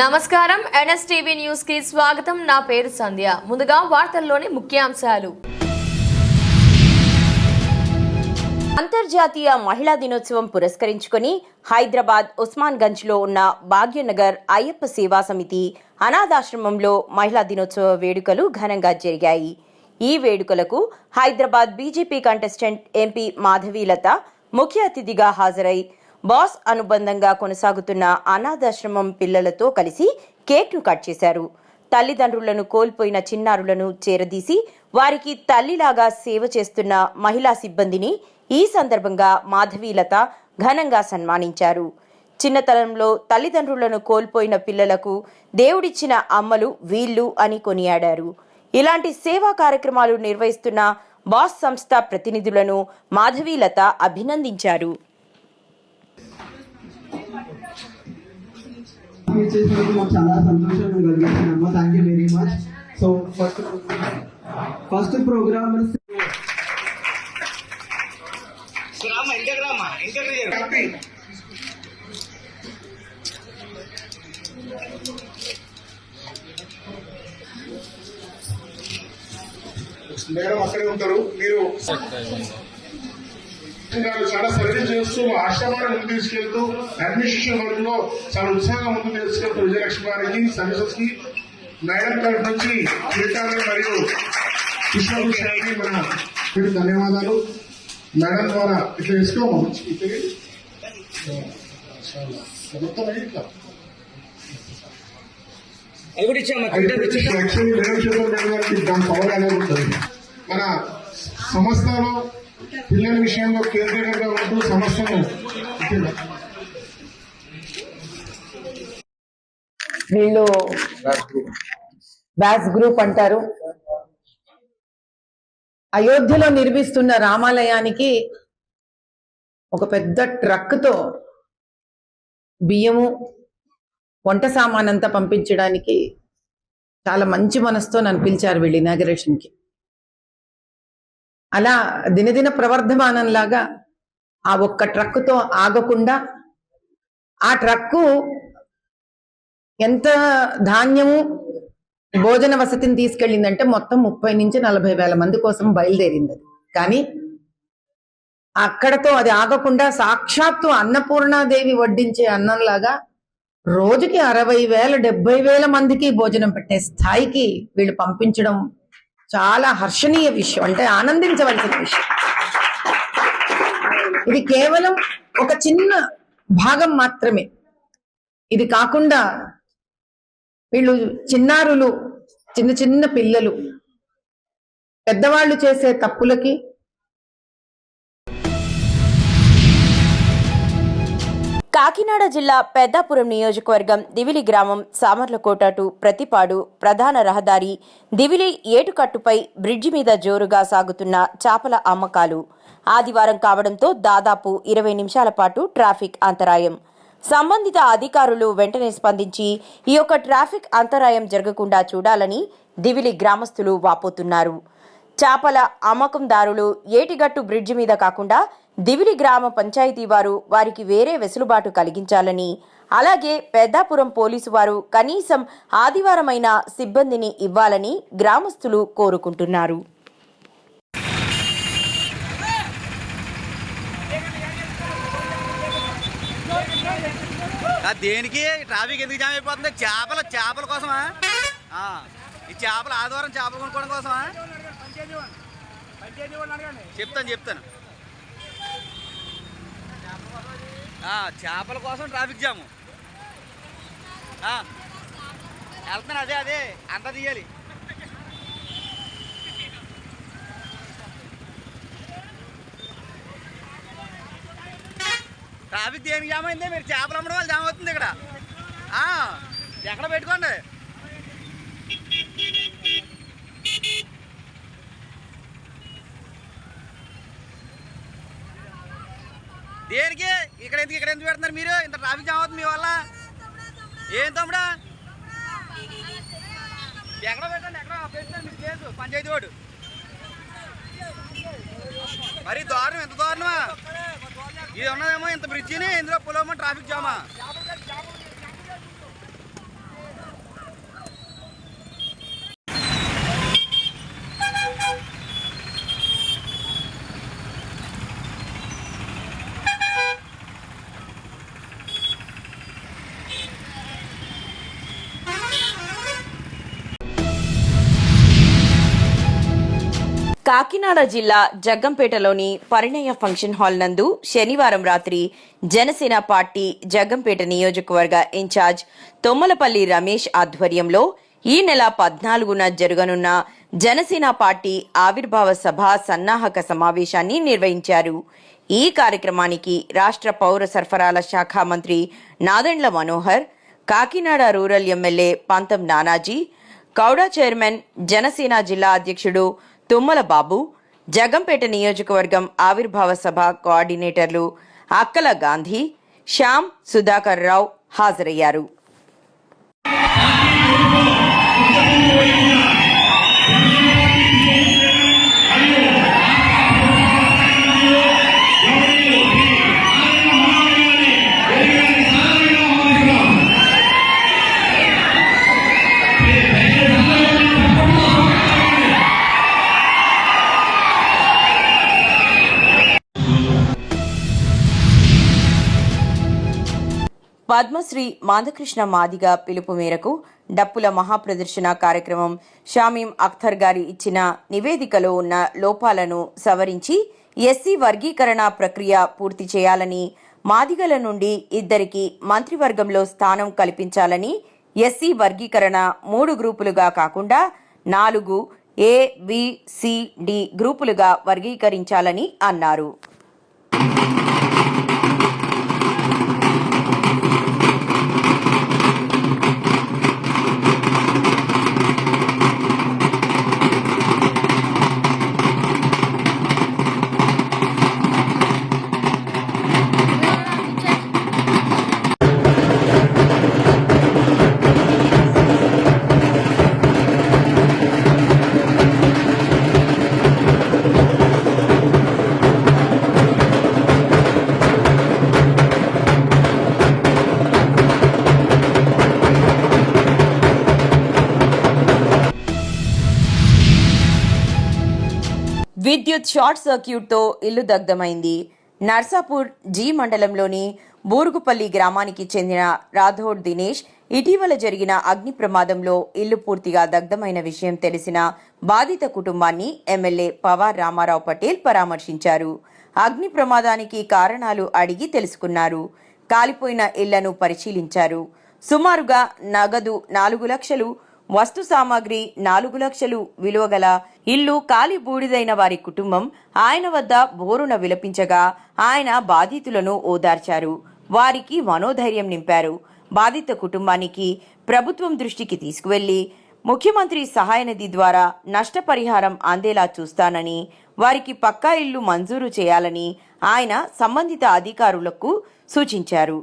నమస్కారం NSTV news కి స్వాగతం. నా పేరు సంధ్య. ముందుగా వార్తల్లోని ముఖ్యాంశాలు. అంతర్జాతీయ మహిళా దినోత్సవం పురస్కరించుకొని హైదరాబాద్ ఉస్మాన్గంజ్ లో ఉన్న భాగ్యనగర్ అయ్యప్ప సేవా సమితి అనాథాశ్రమంలో మహిళా దినోత్సవ వేడుకలు ఘనంగా జరిగాయి. ఈ వేడుకలకు Hyderabad BJP contestant MP Madhavilatha ముఖ్య అతిథిగా హాజరై బాస్ అనుబంధంగా కొనసాగుతున్న అనాథాశ్రమం పిల్లలతో కలిసి కేక్ను కట్ చేశారు. తల్లిదండ్రులను కోల్పోయిన చిన్నారులను చేరదీసి వారికి తల్లిలాగా సేవ చేస్తున్న మహిళా సిబ్బందిని ఈ సందర్భంగా మాధవీలత ఘనంగా సన్మానించారు. చిన్నతనంలో తల్లిదండ్రులను కోల్పోయిన పిల్లలకు దేవుడిచ్చిన అమ్మలు వీళ్ళు అని కొనియాడారు. ఇలాంటి సేవా కార్యక్రమాలు నిర్వహిస్తున్న బాస్ సంస్థ ప్రతినిధులను మాధవీలత అభినందించారు. చాలా సంతోషంగా కలిగించిందమ్మా. Thank you very much. So first program madam అక్కడే ఉంటారు. మీరు చాలా సర్వీస్ చేస్తూ ఆశ్రమాన్ని ముందు తీసుకెళ్తూ అడ్మినిస్ట్రేషన్ వర్క్ లో చాలా ఉత్సాహంగా ముందు తీసుకెళ్తూ విజయలక్ష్మి గారికి సర్వీసెస్ కి మేడం తరఫు నుంచి మరియు కృష్ణభూషణానికి మన ధన్యవాదాలు. మేడం ద్వారా ఇట్లా వేసుకోమా యాక్చువల్లీ మేడం చెప్పిన దాని పవర్ అనేది ఉంటుంది. మన సంస్థలో పిల్లల విషయంలో కేంద్రీకరంగా ఉంటూ సమస్యను వీళ్ళు బ్యాస్ గ్రూప్ అంటారు. అయోధ్యలో నిర్మిస్తున్న రామాలయానికి ఒక పెద్ద ట్రక్తో బియ్యము వంట సామానంతా పంపించడానికి చాలా మంచి మనసుతో నన్ను పిలిచారు వీళ్ళు ఇనాగరేషన్కి. అలా దినదిన ప్రవర్ధమానంలాగా ఆ ఒక్క ట్రక్కుతో ఆగకుండా ఆ ట్రక్కు ఎంత ధాన్యము భోజన వసతిని తీసుకెళ్ళిందంటే మొత్తం 30 నుంచి 40 వేల మంది కోసం బయలుదేరింది. అది కానీ అక్కడతో అది ఆగకుండా సాక్షాత్తు అన్నపూర్ణాదేవి వడ్డించే అన్నంలాగా రోజుకి 60,000 70,000 మందికి భోజనం పెట్టే స్థాయికి వీళ్ళు పంపించడం చాలా హర్షణీయ విషయం, అంటే ఆనందించవలసిన విషయం. ఇది కేవలం ఒక చిన్న భాగం మాత్రమే. ఇది కాకుండా వీళ్ళు చిన్నారులు, చిన్న చిన్న పిల్లలు, పెద్దవాళ్ళు చేసే తప్పులకి కాకినాడ జిల్లా పెద్దాపురం నియోజకవర్గం దివిలి గ్రామం సామర్లకోట టు ప్రతిపాడు ప్రధాన రహదారి దివిలి ఏటుకట్టుపై బ్రిడ్జి మీద జోరుగా సాగుతున్న చేపల అమ్మకాలు ఆదివారం కావడంతో దాదాపు 20 నిమిషాల పాటు ట్రాఫిక్ అంతరాయం. సంబంధిత అధికారులు వెంటనే స్పందించి ఈ యొక్క ట్రాఫిక్ అంతరాయం జరగకుండా చూడాలని దివిలి గ్రామస్తులు వాపోతున్నారు. చేపల అమ్మకందారులు ఏటిగట్టు బ్రిడ్జి మీద కాకుండా దివిలి గ్రామ పంచాయతీ వారు వారికి వేరే వెసులుబాటు కలిగించాలని, అలాగే పెద్దాపురం పోలీసు వారు కనీసం ఆదివారమైన సిబ్బందిని ఇవ్వాలని గ్రామస్తులు కోరుకుంటున్నారు. దేనికి ట్రాఫిక్ ఎందుకు జామ్ అయిపోతుంది? చేపల కోసమా? ఈ చేపలు ఆదివారం చేపలు కొనుక్కోవడం కోసమా? చెప్తాను చేపల కోసం ట్రాఫిక్ జాము వెళ్తాను. అదే అంతా తీయాలి. ట్రాఫిక్ దేనికి జామ్ అయింది? మీరు చేపలు అమ్మడం వల్ల జామ్ అవుతుంది ఇక్కడ. ఎక్కడ పెట్టుకోండి. దేనికి ఇక్కడ ఎందుకు పెడుతున్నారు మీరు? ఇంత ట్రాఫిక్ జామ్ అవుతుంది మీ వల్ల. ఏం తమ్ముడా ఎక్కడ పెట్టండి, ఎక్కడ పెట్టినారు మీరు కేసు పంచాయతీ వాడు. మరి దారుణం, ఎంత దారుణమా ఇది ఉన్నదేమో ఇంత బ్రిడ్జిని, ఇందులో పొలమో ట్రాఫిక్ జామా. కాకినాడ జిల్లా జగ్గంపేటలోని పరిణయ ఫంక్షన్ హాల్ నందు శనివారం రాత్రి జనసేన పార్టీ జగ్గంపేట నియోజకవర్గ ఇన్ఛార్జ్ తొమ్మలపల్లి రమేష్ ఆధ్వర్యంలో ఈ నెల 14న జరగనున్న జనసేన పార్టీ ఆవిర్భావ సభ సన్నాహక సమావేశాన్ని నిర్వహించారు. ఈ కార్యక్రమానికి రాష్ట్ర పౌర సరఫరాల శాఖ మంత్రి నాదెండ్ల మనోహర్, కాకినాడ రూరల్ ఎమ్మెల్యే పంతం నానాజీ, కౌడా చైర్మన్, జనసేన జిల్లా అధ్యక్షుడు తుమ్మల బాబు, జగ్గంపేట నియోజకవర్గం ఆవిర్భావ సభ కోఆర్డినేటర్లు అక్కల గాంధీ, శ్యామ్ సుధాకర్ రావు హాజరయ్యారు. పద్మశ్రీ మాధకృష్ణ మాదిగ పిలుపు మేరకు డప్పుల మహాప్రదర్శన కార్యక్రమం షామీం అఖ్తర్ గారి ఇచ్చిన నివేదికలో ఉన్న లోపాలను సవరించి ఎస్సీ వర్గీకరణ ప్రక్రియ పూర్తి చేయాలని, మాదిగల నుండి 2 మంత్రివర్గంలో స్థానం కల్పించాలని, ఎస్సీ వర్గీకరణ 3 గ్రూపులుగా కాకుండా 4 A, B, C, D గ్రూపులుగా వర్గీకరించాలని అన్నారు. విద్యుత్ షార్ట్ సర్క్యూట్తో ఇల్లు దగ్ధమైంది. నర్సాపూర్ జీ మండలంలోని బూరుగుపల్లి గ్రామానికి చెందిన రాథోడ్ దినేష్ ఇటీవల జరిగిన అగ్ని ప్రమాదంలో ఇల్లు పూర్తిగా దగ్ధమైన విషయం తెలిసిన బాధిత కుటుంబాన్ని ఎమ్మెల్యే పవార్ రామారావు పటేల్ పరామర్శించారు. అగ్ని ప్రమాదానికి కారణాలు అడిగి తెలుసుకున్నారు. కాలిపోయిన ఇళ్లను పరిశీలించారు. సుమారుగా నగదు 4 లక్షలు, వస్తు సామాగ్రి 4 లక్షలు విలువగల ఇల్లు కాలి బూడిదైన వారి కుటుంబం ఆయన వద్ద బోరున విలపించగా ఆయన బాధితులను ఓదార్చారు. వారికి మనోధైర్యం నింపారు. బాధిత కుటుంబానికి ప్రభుత్వం దృష్టికి తీసుకువెళ్లి ముఖ్యమంత్రి సహాయ నిధి ద్వారా నష్టపరిహారం అందేలా చూస్తానని, వారికి పక్కా ఇల్లు మంజూరు చేయాలని ఆయన సంబంధిత అధికారులకు సూచించారు.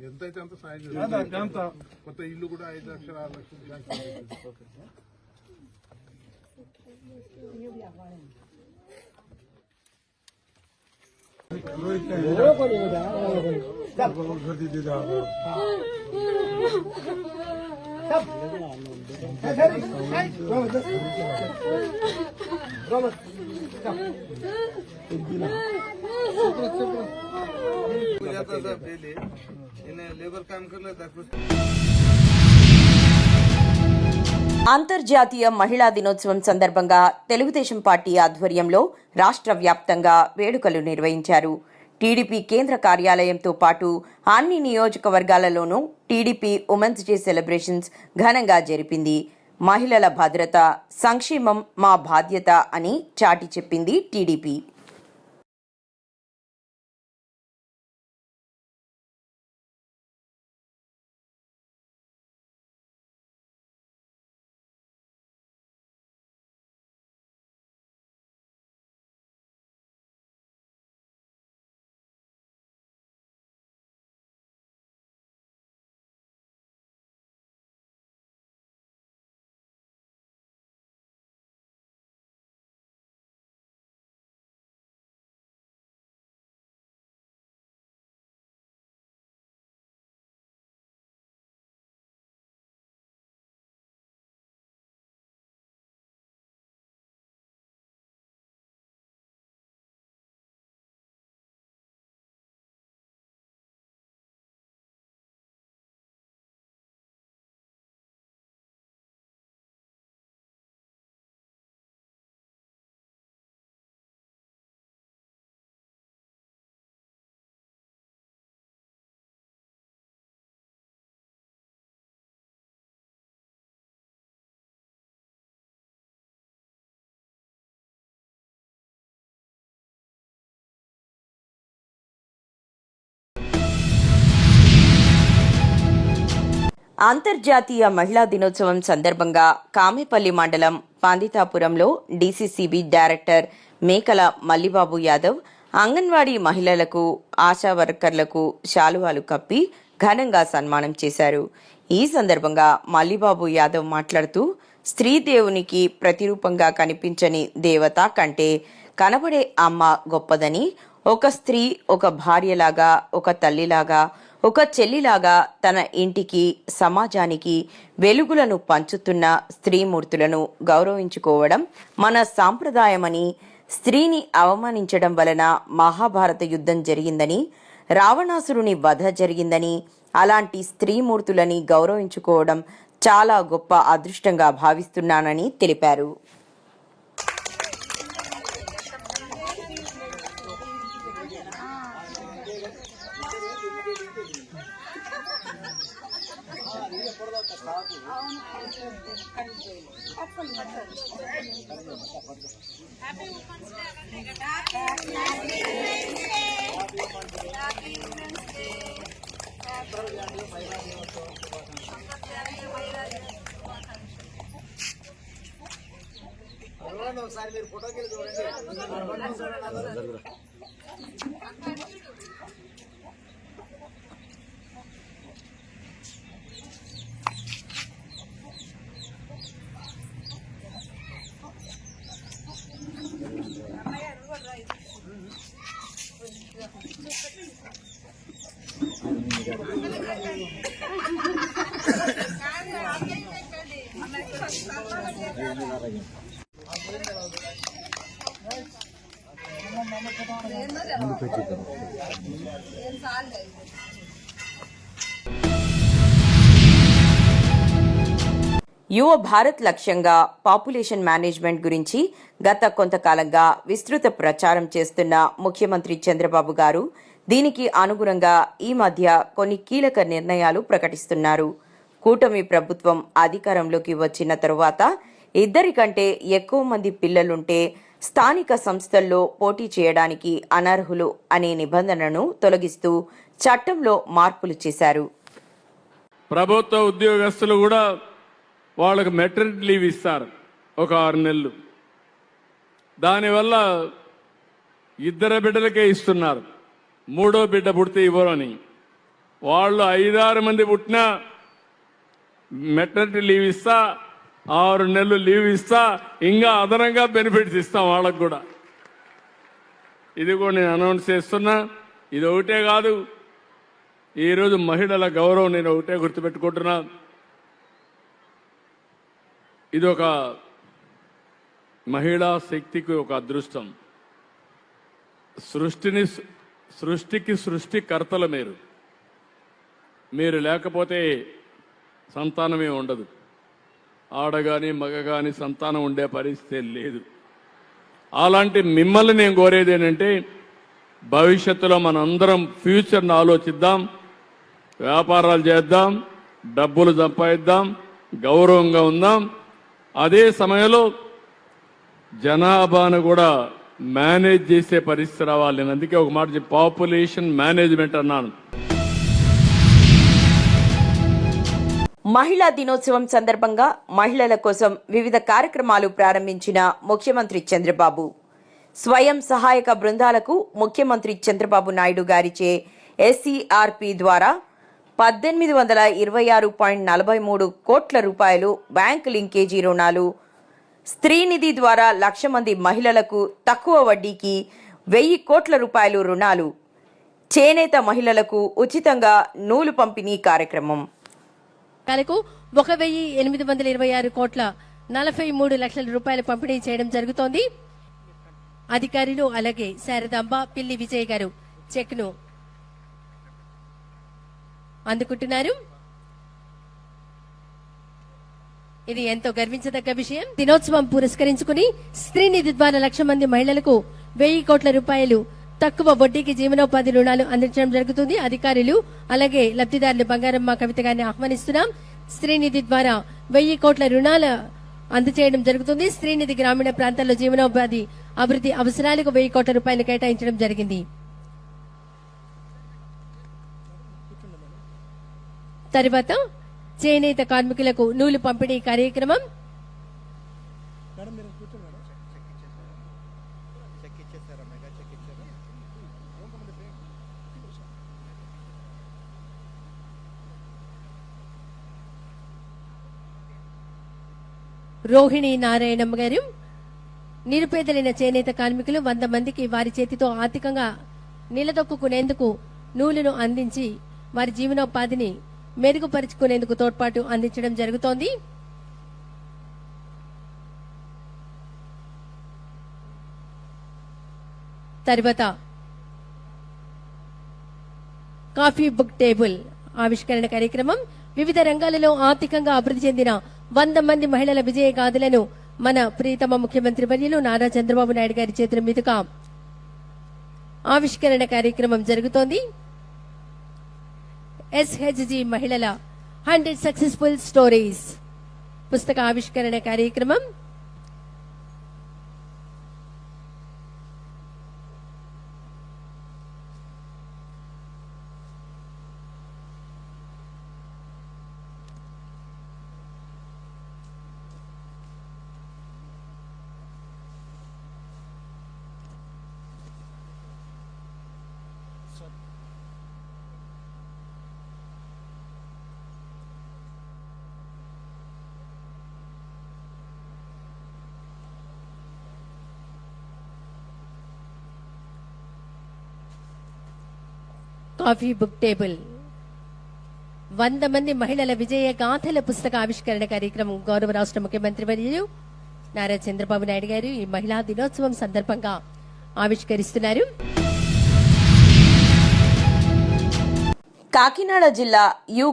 ఎంతైతే అంత సాయం చేస్తాం. కొత్త ఇల్లు కూడా 5 లక్షలు 6 లక్షలు అంతర్జాతీయ మహిళా దినోత్సవం సందర్భంగా తెలుగుదేశం పార్టీ ఆధ్వర్యంలో రాష్ట్ర వ్యాప్తంగా వేడుకలు నిర్వహించారు. టీడీపీ కేంద్ర కార్యాలయంతో పాటు అన్ని నియోజకవర్గాలలోనూ టీడీపీ ఉమెన్స్ డే సెలబ్రేషన్స్ ఘనంగా జరిపింది. మహిళల భద్రత, సంక్షేమం మా బాధ్యత అని చాటి చెప్పింది టీడీపీ. అంతర్జాతీయ మహిళా దినోత్సవం సందర్భంగా కామెపల్లి మండలం పాందితాపురంలో డీసీసీబీ డైరెక్టర్ మేకల మల్లిబాబు యాదవ్ అంగన్వాడీ మహిళలకు ఆశా వర్కర్లకు శాలువాలు కప్పి ఘనంగా సన్మానం చేశారు. ఈ సందర్భంగా మల్లిబాబు యాదవ్ మాట్లాడుతూ స్త్రీదేవునికి ప్రతిరూపంగా కనిపించని దేవత కంటే కనబడే అమ్మ గొప్పదని, ఒక స్త్రీ ఒక భార్యలాగా, ఒక తల్లిలాగా, ఒక చెల్లిలాగా తన ఇంటికి సమాజానికి వెలుగులను పంచుతున్న స్త్రీమూర్తులను గౌరవించుకోవడం మన సాంప్రదాయమని, స్త్రీని అవమానించడం వలన మహాభారత యుద్ధం జరిగిందని, రావణాసురుని వధ జరిగిందని, అలాంటి స్త్రీమూర్తులని గౌరవించుకోవడం చాలా గొప్ప అదృష్టంగా భావిస్తున్నానని తెలిపారు. యువ భారత్ లక్ష్యంగా పాపులేషన్ మేనేజ్మెంట్ గురించి గత కొంతకాలంగా విస్తృత ప్రచారం చేస్తున్న ముఖ్యమంత్రి చంద్రబాబు గారు దీనికి అనుగుణంగా ఈ మధ్య కొన్ని కీలక నిర్ణయాలు ప్రకటిస్తున్నారు. కూటమి ప్రభుత్వం అధికారంలోకి వచ్చిన తరువాత 2 కంటే ఎక్కువ మంది పిల్లలుంటే స్థానిక సంస్థల్లో పోటీ చేయడానికి అనర్హులు అనే నిబంధనను తొలగిస్తూ చట్టంలో మార్పులు చేశారు. ప్రభుత్వ ఉద్యోగస్తులు కూడా వాళ్ళకు మెటర్నిటీ లీవ్ ఇస్తారు ఒక 6 నెలలు. దానివల్ల 2 బిడ్డలకే ఇస్తున్నారు, 3వ బిడ్డ పుడితే ఇవ్వరని. వాళ్ళు 5-6 మంది పుట్టినా మెటర్నిటీ లీవ్ ఇస్తా, 6 నెలలు లీవ్ ఇస్తా, ఇంకా అదనంగా బెనిఫిట్స్ ఇస్తాం వాళ్ళకు కూడా. ఇది కూడా నేను అనౌన్స్ చేస్తున్నా. ఇది ఒకటే కాదు, ఈరోజు మహిళల గౌరవం నేను ఒకటే గుర్తుపెట్టుకుంటున్నా. ఇది ఒక మహిళా శక్తికి ఒక అదృష్టం. సృష్టికి సృష్టికర్తలు మీరు లేకపోతే సంతానమే ఉండదు. ఆడగాని మగగాని సంతానం ఉండే పరిస్థితి లేదు. అలాంటి మిమ్మల్ని నేను కోరేది ఏంటంటే భవిష్యత్తులో మనందరం ఫ్యూచర్ని ఆలోచిద్దాం, వ్యాపారాలు చేద్దాం, డబ్బులు సంపాదిద్దాం, గౌరవంగా ఉందాం. అదే సమయంలో జనాభాను కూడా మేనేజ్ చేసే పరిస్థితి రావాలి. నేను అందుకే ఒక మాట చెప్పి పాపులేషన్ మేనేజ్మెంట్ అన్నాను. మహిళా దినోత్సవం సందర్భంగా మహిళల కోసం వివిధ కార్యక్రమాలు ప్రారంభించిన ముఖ్యమంత్రి చంద్రబాబు, స్వయం సహాయక బృందాలకు ముఖ్యమంత్రి చంద్రబాబు నాయుడు గారిచే ఎస్సీఆర్పీ ద్వారా 1826.43 కోట్ల రూపాయలు బ్యాంకు లింకేజీ రుణాలు, స్త్రీనిధి ద్వారా 1,00,000 మంది మహిళలకు తక్కువ వడ్డీకి 1,000 కోట్ల రూపాయలు రుణాలు, చేనేత మహిళలకు ఉచితంగా నూలు పంపిణీ కార్యక్రమం. 1,826 కోట్ల 43 లక్షల రూపాయలు పంపిణీ చేయడం జరుగుతోంది. అధికారులు అలాగే శారదాంబ పిల్లి విజయ్ గారు చెక్ ను అందుకుంటున్నారు. ఇది ఎంతో గర్వించదగ్గ విషయం. దినోత్సవం పురస్కరించుకుని స్త్రీనిధి ద్వారా 1,00,000 మంది మహిళలకు 1,000 కోట్ల రూపాయలు తక్కువ వడ్డీకి జీవనోపాధి రుణాలు అందించడం జరుగుతుంది. అధికారులు అలాగే లబ్ధిదారులు బంగారమ్మ కవిత గారిని ఆహ్వానిస్తున్నాం. స్త్రీనిధి ద్వారా 1,000 కోట్ల రుణాలు అందజేయడం జరుగుతుంది. స్త్రీనిధి గ్రామీణ ప్రాంతాల్లో జీవనోపాధి అభివృద్ధి అవసరాలకు 1,000 కోట్ల రూపాయలు కేటాయించడం జరిగింది. తర్వాత చేనేత కార్మికులకు నూలు పంపిణీ కార్యక్రమం. రోహిణి నారాయణమ్మ గారు, నిరుపేదలైన చేనేత కార్మికులు 100 మందికి వారి చేతితో ఆర్థికంగా నిలదొక్కునేందుకు నూలును అందించి వారి జీవనోపాధిని మెరుగుపరుచుకునేందుకు తోడ్పాటు అందించడం జరుగుతోంది. తర్వాత కాఫీ బుక్ టేబుల్ ఆవిష్కరణ కార్యక్రమం. వివిధ రంగాలలో ఆర్థికంగా అభివృద్ధి చెందిన 100 మంది మహిళల విజయ గాథలను మన ప్రియతమ ముఖ్యమంత్రి వర్యులు నారా చంద్రబాబు నాయుడు గారి చేతుల మీదుగా ఆవిష్కరణ కార్యక్రమం జరుగుతోంది. SHG మహిళల 100 సక్సెస్ఫుల్ స్టోరీస్ పుస్తక ఆవిష్కరణ కార్యక్రమం. కాఫీ బుక్ టేబుల్ 100 మంది మహిళల విజయ గాథల పుస్తక ఆవిష్కరణ కార్యక్రమం గౌరవ రాష్ట్ర ముఖ్యమంత్రి వర్యులు నారా చంద్రబాబు నాయుడు గారు ఈ మహిళా దినోత్సవం సందర్భంగా ఆవిష్కరిస్తున్నారు. కాకినాడ జిల్లా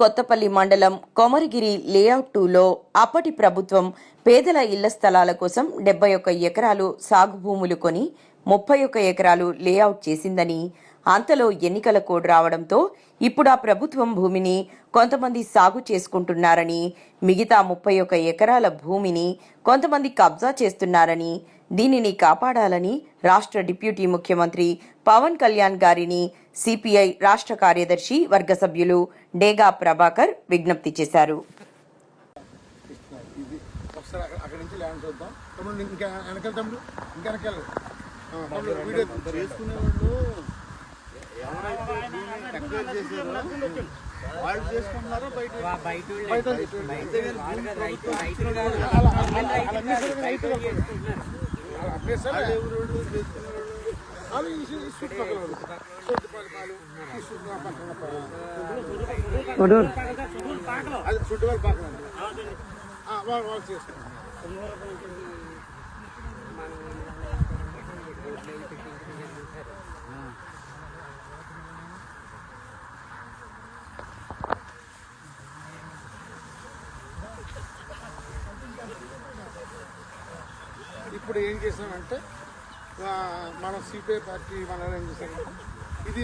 కొత్తపల్లి మండలం కొమరగిరి లేఅవుట్ 2లో అప్పటి ప్రభుత్వం పేదల ఇళ్ల స్థలాల కోసం 71 ఎకరాలు సాగు భూములు కొని 31 ఎకరాలు లేఅవుట్ చేసిందని, అంతలో ఎన్నికల కోడ్ రావడంతో ఇప్పుడు ఆ ప్రభుత్వం భూమిని కొంతమంది సాగు చేసుకుంటున్నారని, మిగతా 31 ఎకరాల భూమిని కొంతమంది కబ్జా చేస్తున్నారని, దీనిని కాపాడాలని రాష్ట్ర డిప్యూటీ ముఖ్యమంత్రి పవన్ కళ్యాణ్ గారిని సిపిఐ రాష్ట్ర కార్యదర్శి వర్గ సభ్యులు డేగా ప్రభాకర్ విజ్ఞప్తి చేశారు. అక్కడ నుంచి ల్యాండ్ చూద్దాం. తమ్ముడు ఇంకా వెనకాల, తమ్ముడు ఇంకా వెనకాల వీడియో చేసుకునే వాళ్ళు చేసుకుంటున్నారో బయట చుట్టుపక్కల పక్కన వాళ్ళు చేసుకుంటారు. ఇప్పుడు ఏం చేసామంటే మన సిపిఐ పార్టీ మనం ఏం చేసామంటే ఇది